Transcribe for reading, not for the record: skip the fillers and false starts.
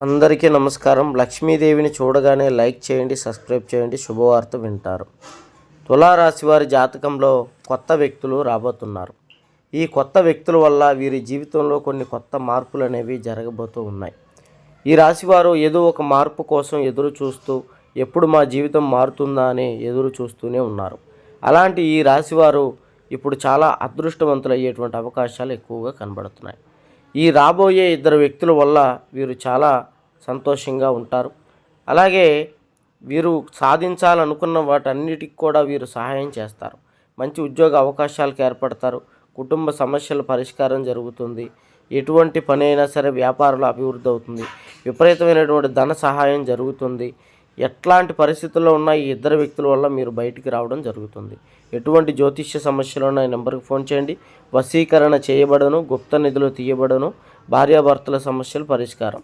అందరికీ నమస్కారం. లక్ష్మీదేవిని చూడగానే లైక్ చేయండి, సబ్స్క్రైబ్ చేయండి. శుభవార్త వింటారు. తులారాశి వారి జాతకంలో కొత్త వ్యక్తులు రాబోతున్నారు. ఈ కొత్త వ్యక్తుల వల్ల వీరి జీవితంలో కొన్ని కొత్త మార్పులు అనేవి జరగబోతూ ఉన్నాయి. ఈ రాశివారు ఏదో ఒక మార్పు కోసం ఎదురు చూస్తూ ఎప్పుడు మా జీవితం మారుతుందా అని ఎదురు చూస్తూనే ఉన్నారు. అలాంటి ఈ రాశివారు ఇప్పుడు చాలా అదృష్టవంతులయ్యేటువంటి అవకాశాలు ఎక్కువగా కనబడుతున్నాయి. ఈ రాబోయే ఇద్దరు వ్యక్తుల వల్ల వీరు చాలా సంతోషంగా ఉంటారు. అలాగే వీరు సాధించాలనుకున్న వాటన్నిటికి కూడా వీరు సహాయం చేస్తారు. మంచి ఉద్యోగ అవకాశాలకు ఏర్పడతారు. కుటుంబ సమస్యల పరిష్కారం జరుగుతుంది. ఎటువంటి పని అయినా సరే వ్యాపారంలో అభివృద్ధి అవుతుంది. విపరీతమైనటువంటి ధన సహాయం జరుగుతుంది. ఎట్లాంటి పరిస్థితుల్లో ఉన్న ఈ ఇద్దరు వ్యక్తుల వల్ల మీరు బయటికి రావడం జరుగుతుంది. ఎటువంటి జ్యోతిష్య సమస్యలు ఉన్న ఈ నెంబర్కి ఫోన్ చేయండి. వశీకరణ చేయబడను, గుప్త నిధులు తీయబడను, భార్యాభర్తల సమస్యలు పరిష్కారం.